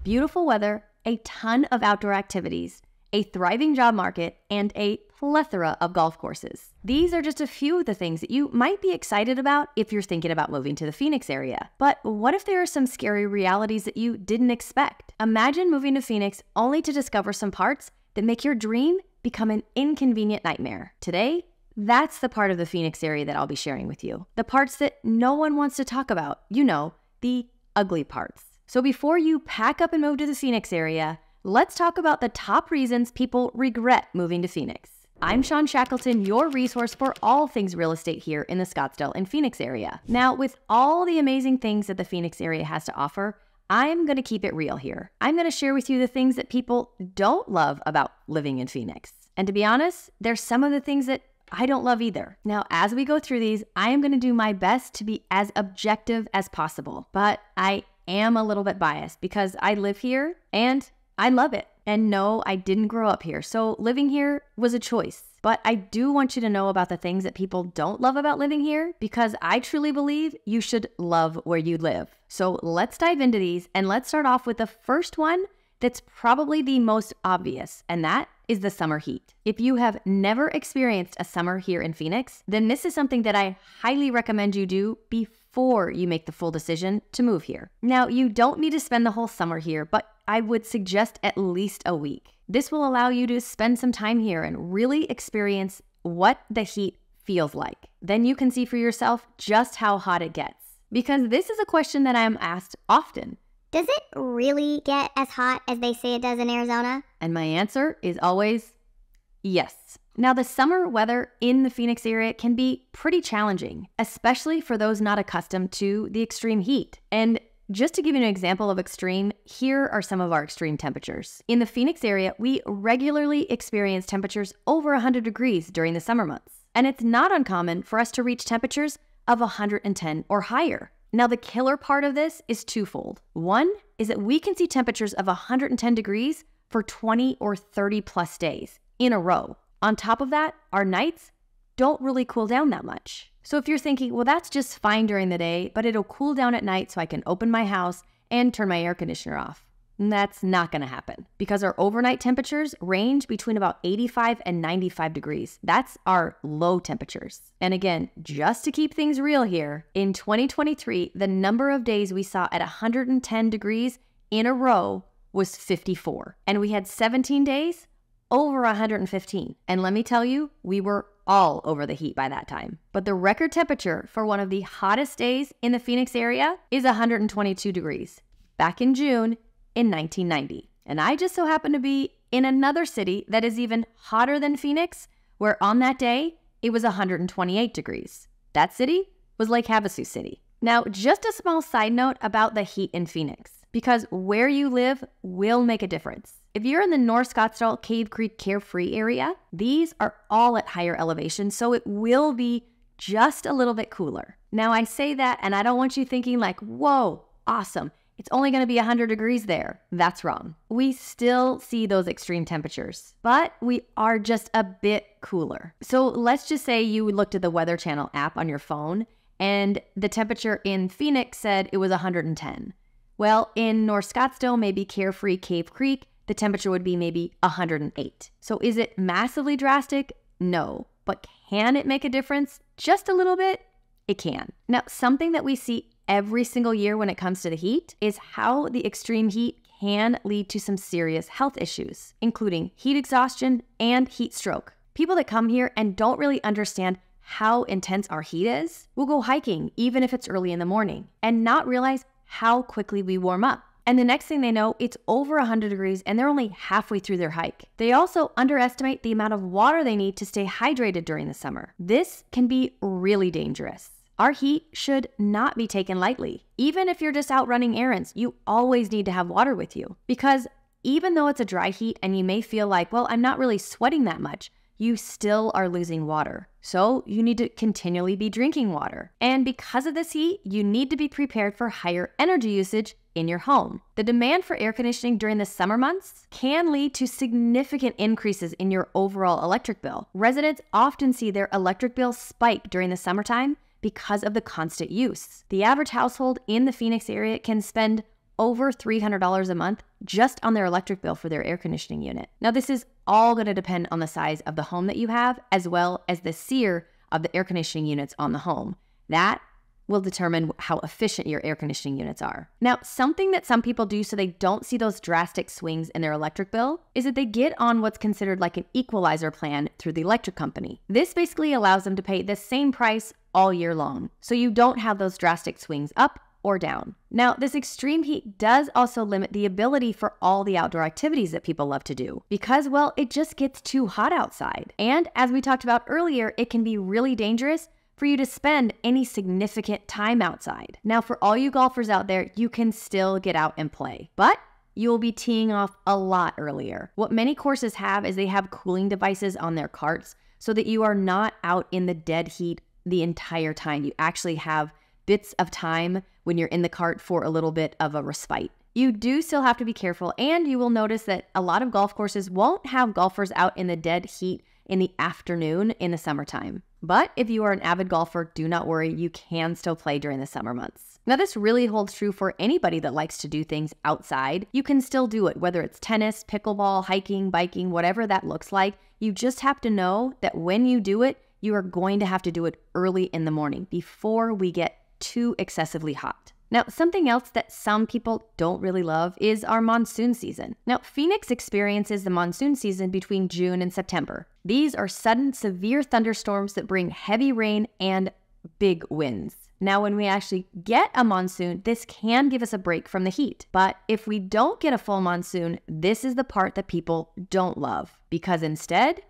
beautiful weather, a ton of outdoor activities, a thriving job market, and a plethora of golf courses. These are just a few of the things that you might be excited about if you're thinking about moving to the Phoenix area. But what if there are some scary realities that you didn't expect? Imagine moving to Phoenix only to discover some parts that make your dream become an inconvenient nightmare. Today, that's the part of the Phoenix area that I'll be sharing with you. The parts that no one wants to talk about. You know, the ugly parts. So before you pack up and move to the Phoenix area, let's talk about the top reasons people regret moving to Phoenix. I'm Shawn Shackelton, your resource for all things real estate here in the Scottsdale and Phoenix area. Now, with all the amazing things that the Phoenix area has to offer, I'm going to keep it real here. I'm going to share with you the things that people don't love about living in Phoenix. And to be honest, there's some of the things that I don't love either. Now, as we go through these, I am going to do my best to be as objective as possible. But I am a little bit biased because I live here and I love it. And no, I didn't grow up here, so living here was a choice. But I do want you to know about the things that people don't love about living here because I truly believe you should love where you live. So let's dive into these, and let's start off with the first one that's probably the most obvious, and that is the summer heat. If you have never experienced a summer here in Phoenix, then this is something that I highly recommend you do before you make the full decision to move here. Now, you don't need to spend the whole summer here, but I would suggest at least a week. This will allow you to spend some time here and really experience what the heat feels like. Then you can see for yourself just how hot it gets. Because this is a question that I am asked often. Does it really get as hot as they say it does in Arizona? And my answer is always yes. Now, the summer weather in the Phoenix area can be pretty challenging, especially for those not accustomed to the extreme heat. And just to give you an example of extreme, here are some of our extreme temperatures. In the Phoenix area, we regularly experience temperatures over 100 degrees during the summer months. And it's not uncommon for us to reach temperatures of 110 or higher. Now, the killer part of this is twofold. One is that we can see temperatures of 110 degrees for 20 or 30 plus days in a row. On top of that, our nights don't really cool down that much. So if you're thinking, well, that's just fine during the day, but it'll cool down at night so I can open my house and turn my air conditioner off. That's not going to happen because our overnight temperatures range between about 85 and 95 degrees. That's our low temperatures. And again, just to keep things real here, in 2023, the number of days we saw at 110 degrees in a row was 54. And we had 17 days over 115. And let me tell you, we were all over the heat by that time. But the record temperature for one of the hottest days in the Phoenix area is 122 degrees back in June in 1990. And I just so happen to be in another city that is even hotter than Phoenix, where on that day, it was 128 degrees. That city was Lake Havasu City. Now, just a small side note about the heat in Phoenix, because where you live will make a difference. If you're in the North Scottsdale, Cave Creek, Carefree area, these are all at higher elevation, so it will be just a little bit cooler. Now, I say that, and I don't want you thinking like, whoa, awesome. It's only going to be 100 degrees there. That's wrong. We still see those extreme temperatures, but we are just a bit cooler. So let's just say you looked at the Weather Channel app on your phone, and the temperature in Phoenix said it was 110. Well, in North Scottsdale, maybe Carefree, Cave Creek, the temperature would be maybe 108. So is it massively drastic? No. But can it make a difference? Just a little bit? It can. Now, something that we see every single year when it comes to the heat is how the extreme heat can lead to some serious health issues, including heat exhaustion and heat stroke. People that come here and don't really understand how intense our heat is will go hiking even if it's early in the morning and not realize how quickly we warm up. And the next thing they know, it's over 100 degrees and they're only halfway through their hike. They also underestimate the amount of water they need to stay hydrated during the summer. This can be really dangerous. Our heat should not be taken lightly. Even if you're just out running errands, you always need to have water with you. Because even though it's a dry heat and you may feel like, well, I'm not really sweating that much, you still are losing water. So you need to continually be drinking water. And because of this heat, you need to be prepared for higher energy usage in your home. The demand for air conditioning during the summer months can lead to significant increases in your overall electric bill. Residents often see their electric bill spike during the summertime because of the constant use. The average household in the Phoenix area can spend over $300 a month just on their electric bill for their air conditioning unit. Now, this is all going to depend on the size of the home that you have, as well as the SEER of the air conditioning units on the home. That will determine how efficient your air conditioning units are. Now, something that some people do so they don't see those drastic swings in their electric bill is that they get on what's considered like an equalizer plan through the electric company. This basically allows them to pay the same price all year long, so you don't have those drastic swings up or down. Now, this extreme heat does also limit the ability for all the outdoor activities that people love to do because, well, it just gets too hot outside. And as we talked about earlier, it can be really dangerous for you to spend any significant time outside. Now, for all you golfers out there, you can still get out and play, but you will be teeing off a lot earlier. What many courses have is they have cooling devices on their carts so that you are not out in the dead heat the entire time. You actually have bits of time when you're in the cart for a little bit of a respite. You do still have to be careful, and you will notice that a lot of golf courses won't have golfers out in the dead heat in the afternoon in the summertime. But if you are an avid golfer, do not worry, you can still play during the summer months. Now, this really holds true for anybody that likes to do things outside. You can still do it, whether it's tennis, pickleball, hiking, biking, whatever that looks like. You just have to know that when you do it, you are going to have to do it early in the morning before we get too excessively hot. Now, something else that some people don't really love is our monsoon season. Now, Phoenix experiences the monsoon season between June and September. These are sudden, severe thunderstorms that bring heavy rain and big winds. Now, when we actually get a monsoon, this can give us a break from the heat. But if we don't get a full monsoon, this is the part that people don't love because instead,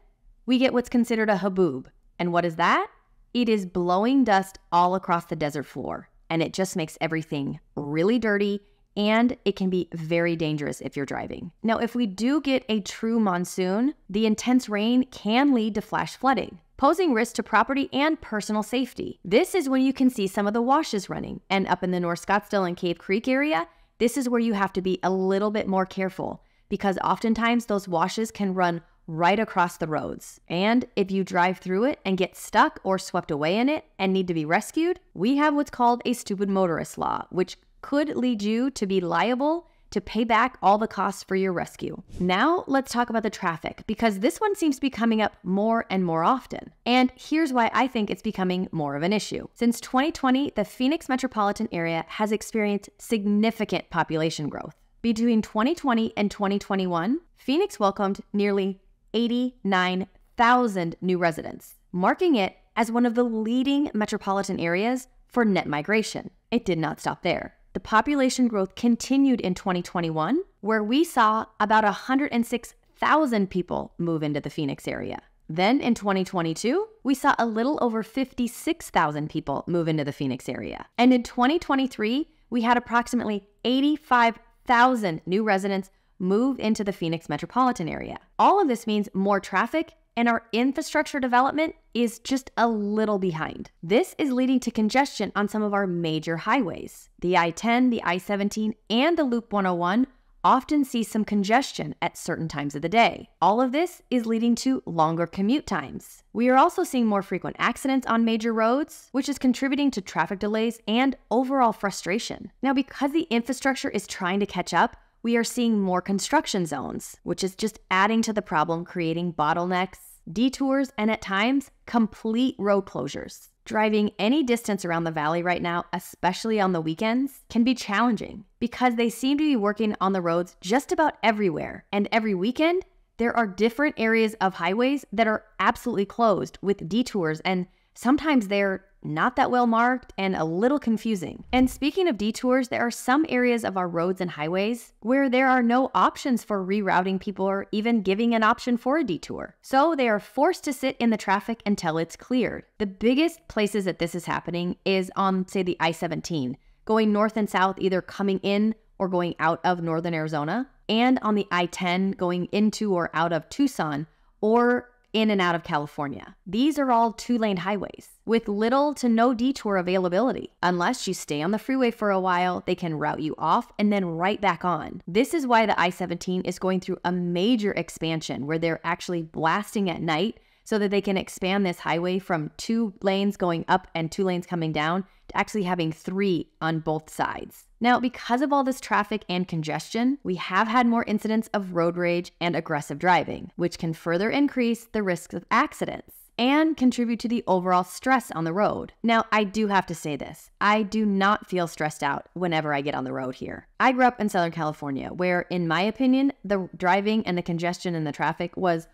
we get what's considered a haboob. And what is that? It is blowing dust all across the desert floor. And it just makes everything really dirty, and it can be very dangerous if you're driving. Now, if we do get a true monsoon, the intense rain can lead to flash flooding, posing risk to property and personal safety. This is when you can see some of the washes running. And up in the North Scottsdale and Cave Creek area, this is where you have to be a little bit more careful because oftentimes those washes can run right across the roads. And if you drive through it and get stuck or swept away in it and need to be rescued, we have what's called a stupid motorist law, which could lead you to be liable to pay back all the costs for your rescue. Now let's talk about the traffic because this one seems to be coming up more and more often. And here's why I think it's becoming more of an issue. Since 2020, the Phoenix metropolitan area has experienced significant population growth. Between 2020 and 2021, Phoenix welcomed nearly 89,000 new residents, marking it as one of the leading metropolitan areas for net migration. It did not stop there. The population growth continued in 2021, where we saw about 106,000 people move into the Phoenix area. Then in 2022, we saw a little over 56,000 people move into the Phoenix area. And in 2023, we had approximately 85,000 new residents move into the Phoenix metropolitan area. All of this means more traffic, and our infrastructure development is just a little behind. This is leading to congestion on some of our major highways. The I-10, the I-17, and the Loop 101 often see some congestion at certain times of the day. All of this is leading to longer commute times. We are also seeing more frequent accidents on major roads, which is contributing to traffic delays and overall frustration. Now, because the infrastructure is trying to catch up, we are seeing more construction zones, which is just adding to the problem, creating bottlenecks, detours, and at times, complete road closures. Driving any distance around the valley right now, especially on the weekends, can be challenging because they seem to be working on the roads just about everywhere. And every weekend, there are different areas of highways that are absolutely closed with detours, and sometimes they're not that well marked and a little confusing. And speaking of detours, there are some areas of our roads and highways where there are no options for rerouting people or even giving an option for a detour. So they are forced to sit in the traffic until it's cleared. The biggest places that this is happening is on, say, the I-17, going north and south, either coming in or going out of northern Arizona, and on the I-10 going into or out of Tucson or in and out of California. These are all two-lane highways with little to no detour availability. Unless you stay on the freeway for a while, they can route you off and then right back on. This is why the I-17 is going through a major expansion where they're actually blasting at night so that they can expand this highway from 2 lanes going up and 2 lanes coming down to actually having 3 on both sides. Now, because of all this traffic and congestion, we have had more incidents of road rage and aggressive driving, which can further increase the risks of accidents and contribute to the overall stress on the road. Now, I do have to say this. I do not feel stressed out whenever I get on the road here. I grew up in Southern California, where, in my opinion, the driving and the congestion and the traffic was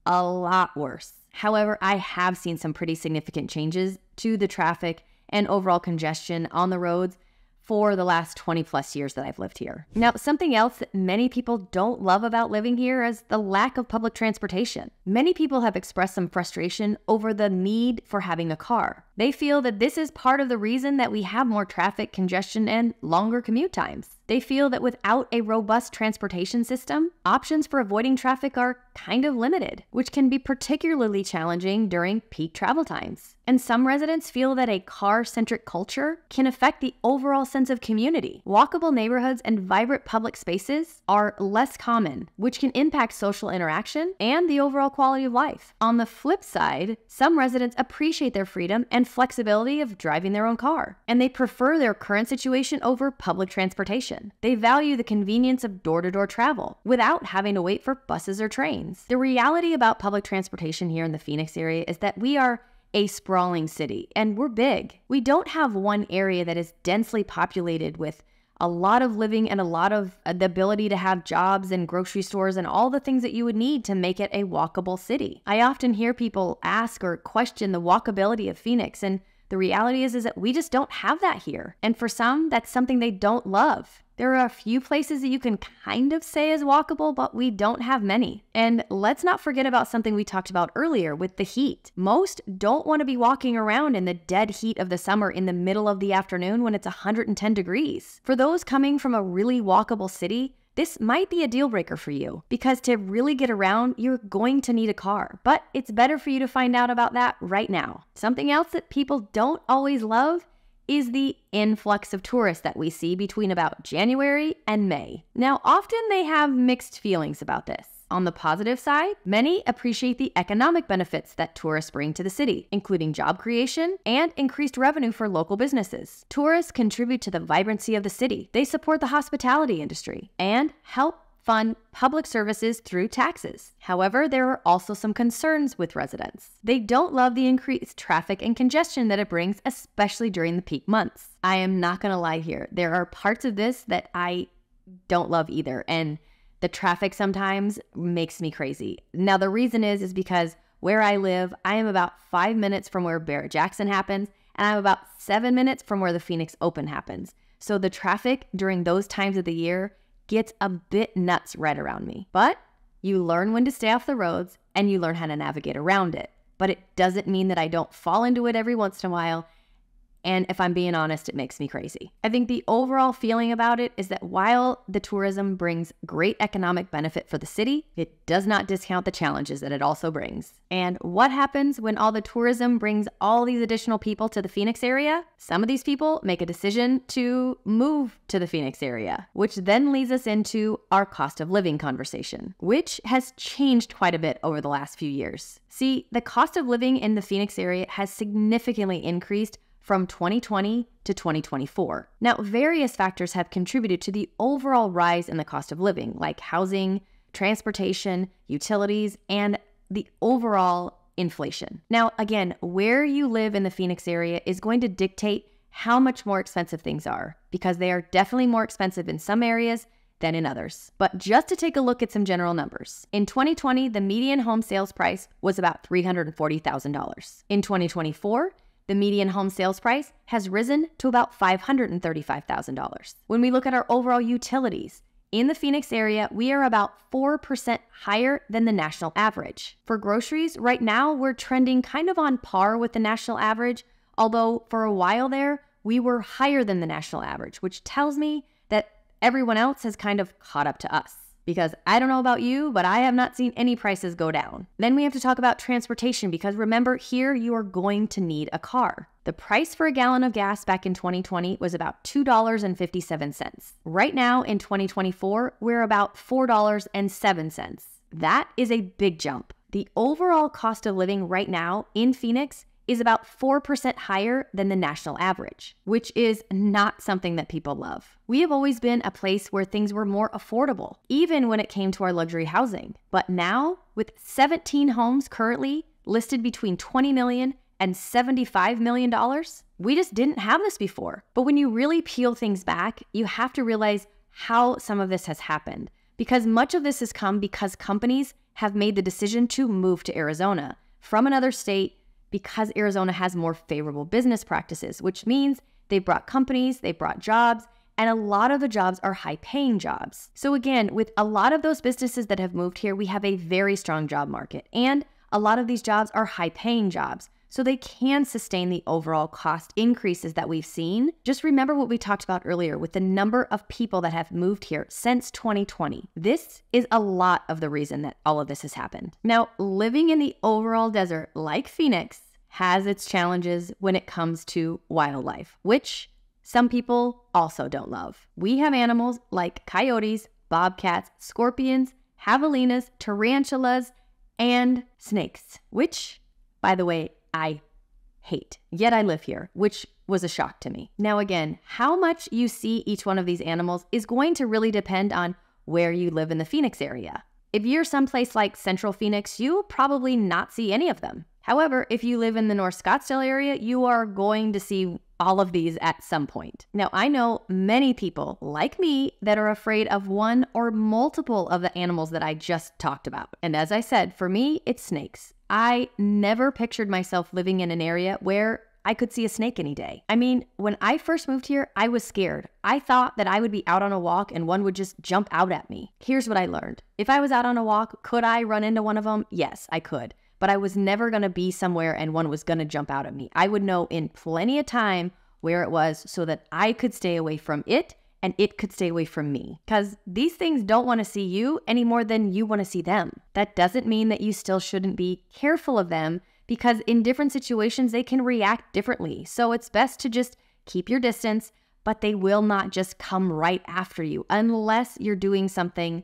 a lot worse. However, I have seen some pretty significant changes to the traffic and overall congestion on the roads for the last 20 plus years that I've lived here. Now, something else that many people don't love about living here is the lack of public transportation. Many people have expressed some frustration over the need for having a car. They feel that this is part of the reason that we have more traffic congestion and longer commute times. They feel that without a robust transportation system, options for avoiding traffic are kind of limited, which can be particularly challenging during peak travel times. And some residents feel that a car-centric culture can affect the overall sense of community. Walkable neighborhoods and vibrant public spaces are less common, which can impact social interaction and the overall quality of life. On the flip side, some residents appreciate their freedom and flexibility of driving their own car, and they prefer their current situation over public transportation. They value the convenience of door-to-door travel without having to wait for buses or trains. The reality about public transportation here in the Phoenix area is that we are a sprawling city, and we're big. We don't have one area that is densely populated with a lot of living and a lot of the ability to have jobs and grocery stores and all the things that you would need to make it a walkable city. I often hear people ask or question the walkability of Phoenix, and the reality is that we just don't have that here. And for some, that's something they don't love. There are a few places that you can kind of say is walkable, but we don't have many. And let's not forget about something we talked about earlier with the heat. Most don't want to be walking around in the dead heat of the summer in the middle of the afternoon when it's 110 degrees. For those coming from a really walkable city, this might be a deal breaker for you, because to really get around, you're going to need a car. But it's better for you to find out about that right now. Something else that people don't always love is the influx of tourists that we see between about January and May. Now, often they have mixed feelings about this. On the positive side, many appreciate the economic benefits that tourists bring to the city, including job creation and increased revenue for local businesses. Tourists contribute to the vibrancy of the city. They support the hospitality industry and help fund public services through taxes. However, there are also some concerns with residents. They don't love the increased traffic and congestion that it brings, especially during the peak months. I am not going to lie here. There are parts of this that I don't love either, and the traffic sometimes makes me crazy. Now, the reason is because where I live, I am about 5 minutes from where Barrett-Jackson happens, and I'm about 7 minutes from where the Phoenix Open happens. So the traffic during those times of the year gets a bit nuts right around me. But you learn when to stay off the roads and you learn how to navigate around it. But it doesn't mean that I don't fall into it every once in a while. And if I'm being honest, it makes me crazy. I think the overall feeling about it is that while the tourism brings great economic benefit for the city, it does not discount the challenges that it also brings. And what happens when all the tourism brings all these additional people to the Phoenix area? Some of these people make a decision to move to the Phoenix area, which then leads us into our cost of living conversation, which has changed quite a bit over the last few years. See, the cost of living in the Phoenix area has significantly increased from 2020 to 2024. Now, various factors have contributed to the overall rise in the cost of living, like housing, transportation, utilities, and the overall inflation. Now, again, where you live in the Phoenix area is going to dictate how much more expensive things are, because they are definitely more expensive in some areas than in others. But just to take a look at some general numbers. In 2020, the median home sales price was about $340,000. In 2024, the median home sales price has risen to about $535,000. When we look at our overall utilities, in the Phoenix area, we are about 4% higher than the national average. For groceries, right now, we're trending kind of on par with the national average, although for a while there, we were higher than the national average, which tells me that everyone else has kind of caught up to us. Because I don't know about you, but I have not seen any prices go down. Then we have to talk about transportation, because remember, here you are going to need a car. The price for a gallon of gas back in 2020 was about $2.57. Right now in 2024, we're about $4.07. That is a big jump. The overall cost of living right now in Phoenix is about 4% higher than the national average, which is not something that people love. We have always been a place where things were more affordable, even when it came to our luxury housing. But now, with 17 homes currently listed between $20 million and $75 million, we just didn't have this before. But when you really peel things back, you have to realize how some of this has happened, because much of this has come because companies have made the decision to move to Arizona from another state because Arizona has more favorable business practices, which means they brought companies, they brought jobs, and a lot of the jobs are high-paying jobs. So again, with a lot of those businesses that have moved here, we have a very strong job market, and a lot of these jobs are high-paying jobs, so they can sustain the overall cost increases that we've seen. Just remember what we talked about earlier with the number of people that have moved here since 2020. This is a lot of the reason that all of this has happened. Now, living in the overall desert like Phoenix has its challenges when it comes to wildlife, which some people also don't love. We have animals like coyotes, bobcats, scorpions, javelinas, tarantulas, and snakes, which, by the way, I hate. Yet I live here, which was a shock to me. Now again, how much you see each one of these animals is going to really depend on where you live in the Phoenix area. If you're someplace like Central Phoenix, you'll probably not see any of them. However, if you live in the North Scottsdale area, you are going to see all of these at some point. Now, I know many people like me that are afraid of one or multiple of the animals that I just talked about. And as I said, for me, it's snakes. I never pictured myself living in an area where I could see a snake any day. I mean, when I first moved here, I was scared. I thought that I would be out on a walk and one would just jump out at me. Here's what I learned. If I was out on a walk, could I run into one of them? Yes, I could. But I was never going to be somewhere and one was going to jump out at me. I would know in plenty of time where it was so that I could stay away from it and it could stay away from me. Because these things don't want to see you any more than you want to see them. That doesn't mean that you still shouldn't be careful of them, because in different situations, they can react differently. So it's best to just keep your distance, but they will not just come right after you unless you're doing something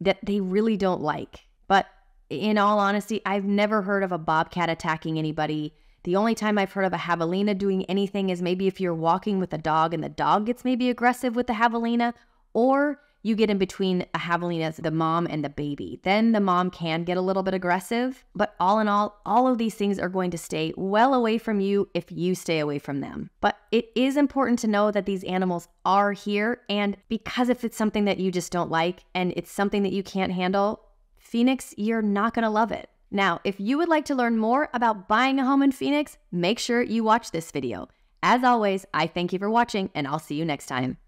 that they really don't like. But in all honesty, I've never heard of a bobcat attacking anybody. The only time I've heard of a javelina doing anything is maybe if you're walking with a dog and the dog gets maybe aggressive with the javelina, or you get in between a javelina, the mom and the baby. Then the mom can get a little bit aggressive. But all in all of these things are going to stay well away from you if you stay away from them. But it is important to know that these animals are here. And because if it's something that you just don't like and it's something that you can't handle, Phoenix, you're not going to love it. Now, if you would like to learn more about buying a home in Phoenix, make sure you watch this video. As always, I thank you for watching, and I'll see you next time.